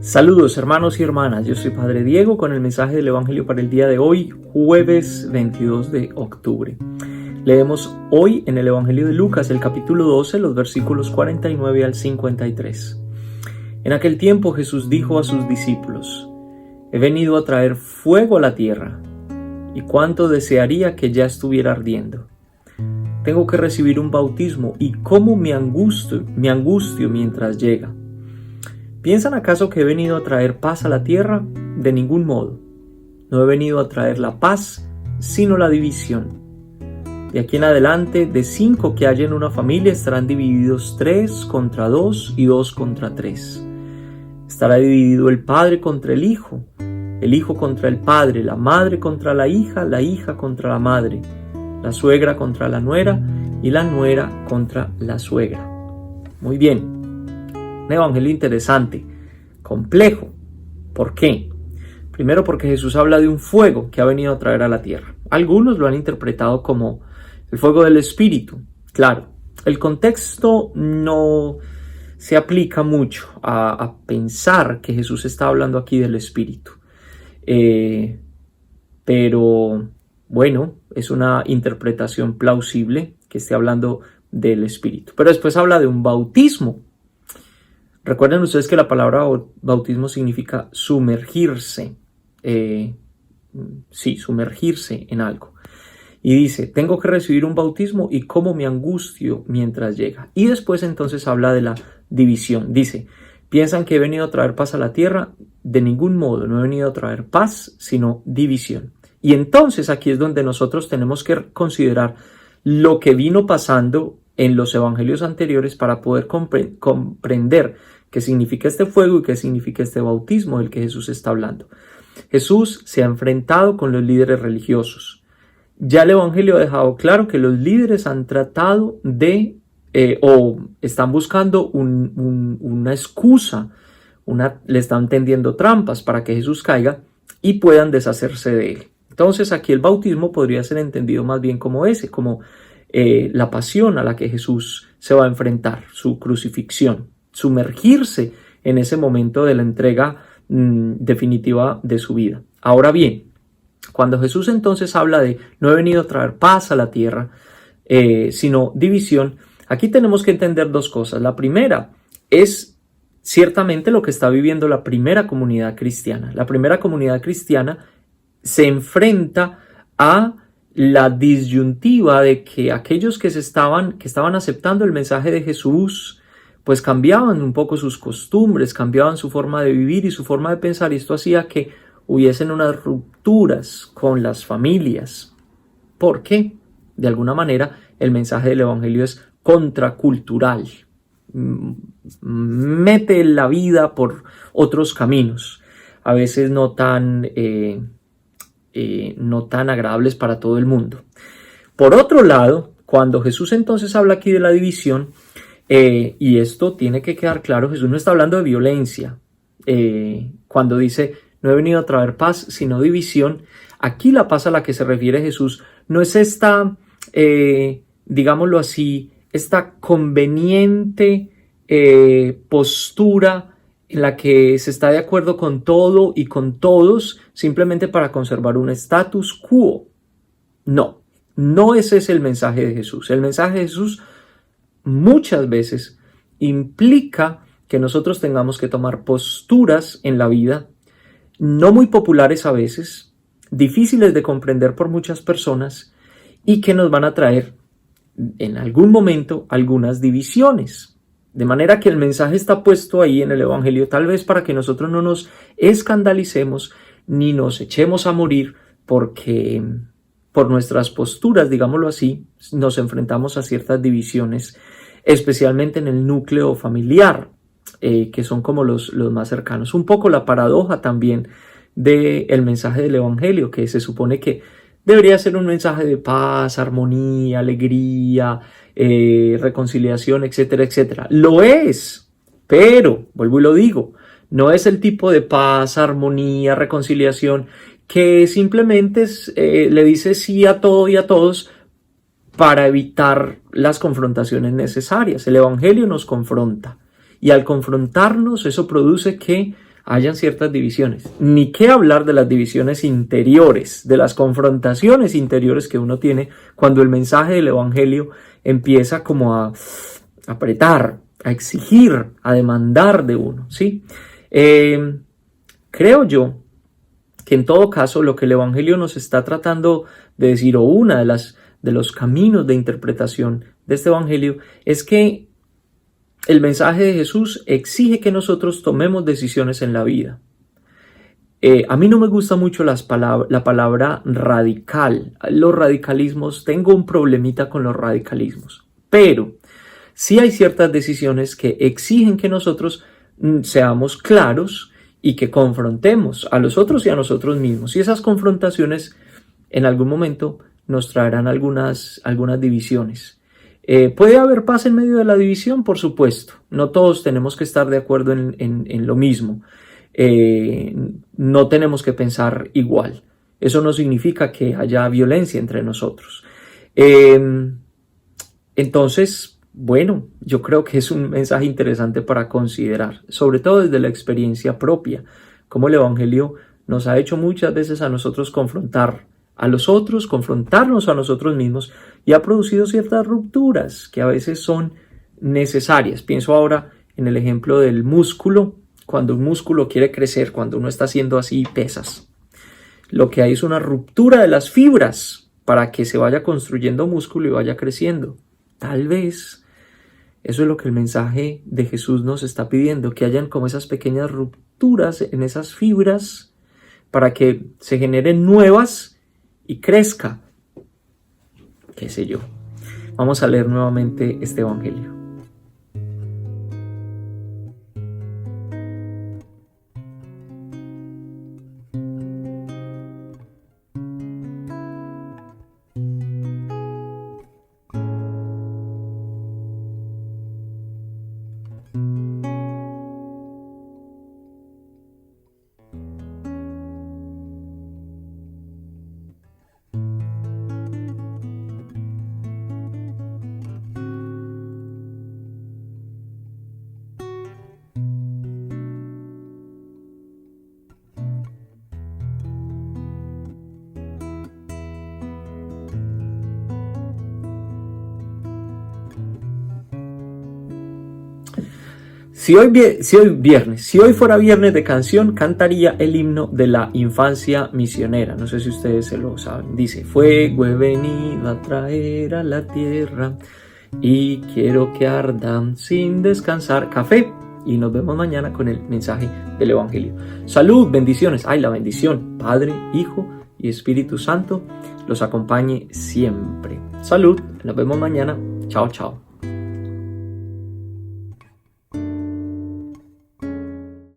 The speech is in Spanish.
Saludos hermanos y hermanas, yo soy Padre Diego con el mensaje del Evangelio para el día de hoy, jueves 22 de octubre. Leemos hoy en el Evangelio de Lucas el capítulo 12, los versículos 49 al 53. En aquel tiempo Jesús dijo a sus discípulos: He venido a traer fuego a la tierra, y cuánto desearía que ya estuviera ardiendo. Tengo que recibir un bautismo, y cómo me angustio mientras llega. ¿Piensan acaso que he venido a traer paz a la tierra? De ningún modo. No he venido a traer la paz, sino la división. De aquí en adelante, de 5 que haya en una familia, estarán divididos 3 contra 2 y 2 contra 3. Estará dividido el padre contra el hijo contra el padre, la madre contra la hija contra la madre, la suegra contra la nuera y la nuera contra la suegra. Muy bien. Un evangelio interesante, complejo. ¿Por qué? Primero porque Jesús habla de un fuego que ha venido a traer a la tierra. Algunos lo han interpretado como el fuego del Espíritu. Claro, el contexto no se aplica mucho a pensar que Jesús está hablando aquí del Espíritu. Pero bueno, es una interpretación plausible que esté hablando del Espíritu. Pero después habla de un bautismo. Recuerden ustedes que la palabra bautismo significa sumergirse. Sumergirse en algo. Y dice, tengo que recibir un bautismo y cómo me angustio mientras llega. Y después entonces habla de la división. Dice, ¿piensan que he venido a traer paz a la tierra? De ningún modo, no he venido a traer paz, sino división. Y entonces aquí es donde nosotros tenemos que considerar lo que vino pasando en los evangelios anteriores para poder comprender qué significa este fuego y qué significa este bautismo del que Jesús está hablando. Jesús se ha enfrentado con los líderes religiosos. Ya el evangelio ha dejado claro que los líderes han tratado de o están buscando una excusa, le están tendiendo trampas para que Jesús caiga y puedan deshacerse de él. Entonces aquí el bautismo podría ser entendido más bien como la pasión a la que Jesús se va a enfrentar, su crucifixión, sumergirse en ese momento de la entrega definitiva de su vida. Ahora bien, cuando Jesús entonces habla de no he venido a traer paz a la tierra, sino división, aquí tenemos que entender dos cosas. La primera es ciertamente lo que está viviendo la primera comunidad cristiana. La primera comunidad cristiana se enfrenta a la disyuntiva de que aquellos que estaban aceptando el mensaje de Jesús, pues cambiaban un poco sus costumbres, cambiaban su forma de vivir y su forma de pensar, y esto hacía que hubiesen unas rupturas con las familias. Porque, de alguna manera, el mensaje del evangelio es contracultural. Mete la vida por otros caminos, a veces no tan agradables para todo el mundo. Por otro lado, cuando Jesús entonces habla aquí de la división, y esto tiene que quedar claro, Jesús no está hablando de violencia. Cuando dice, no he venido a traer paz, sino división, aquí la paz a la que se refiere Jesús no es esta, digámoslo así, esta conveniente postura en la que se está de acuerdo con todo y con todos simplemente para conservar un status quo. No ese es el mensaje de Jesús. El mensaje de Jesús muchas veces implica que nosotros tengamos que tomar posturas en la vida, no muy populares a veces, difíciles de comprender por muchas personas y que nos van a traer en algún momento algunas divisiones. De manera que el mensaje está puesto ahí en el evangelio, tal vez para que nosotros no nos escandalicemos ni nos echemos a morir porque por nuestras posturas, digámoslo así, nos enfrentamos a ciertas divisiones, especialmente en el núcleo familiar, que son como los más cercanos. Un poco la paradoja también del mensaje del evangelio, que se supone que debería ser un mensaje de paz, armonía, alegría, reconciliación, etcétera, etcétera. Lo es, pero, vuelvo y lo digo, no es el tipo de paz, armonía, reconciliación que simplemente le dice sí a todo y a todos para evitar las confrontaciones necesarias. El evangelio nos confronta y al confrontarnos eso produce que hayan ciertas divisiones. Ni qué hablar de las divisiones interiores, de las confrontaciones interiores que uno tiene cuando el mensaje del Evangelio empieza como a apretar, a exigir, a demandar de uno, ¿sí? Creo yo que en todo caso lo que el Evangelio nos está tratando de decir, o una de los caminos de interpretación de este Evangelio, es que el mensaje de Jesús exige que nosotros tomemos decisiones en la vida. A mí no me gusta mucho la palabra radical. Los radicalismos, tengo un problemita con los radicalismos, pero sí hay ciertas decisiones que exigen que nosotros seamos claros y que confrontemos a los otros y a nosotros mismos. Y esas confrontaciones en algún momento nos traerán algunas divisiones. ¿Puede haber paz en medio de la división? Por supuesto. No todos tenemos que estar de acuerdo en lo mismo. No tenemos que pensar igual. Eso no significa que haya violencia entre nosotros. Entonces, bueno, yo creo que es un mensaje interesante para considerar, sobre todo desde la experiencia propia, como el Evangelio nos ha hecho muchas veces a nosotros confrontar a los otros, confrontarnos a nosotros mismos, y ha producido ciertas rupturas que a veces son necesarias. Pienso ahora en el ejemplo del músculo. Cuando un músculo quiere crecer, cuando uno está haciendo así pesas, lo que hay es una ruptura de las fibras para que se vaya construyendo músculo y vaya creciendo. Tal vez eso es lo que el mensaje de Jesús nos está pidiendo, que hayan como esas pequeñas rupturas en esas fibras para que se generen nuevas y crezca, qué sé yo. Vamos a leer nuevamente este Evangelio. Si hoy fuera viernes de canción, cantaría el himno de la infancia misionera. No sé si ustedes se lo saben. Dice: fuego he venido a traer a la tierra y quiero que ardan sin descansar. Café. Y nos vemos mañana con el mensaje del Evangelio. Salud, bendiciones. Ay, la bendición, Padre, Hijo y Espíritu Santo los acompañe siempre. Salud, nos vemos mañana. Chao, chao.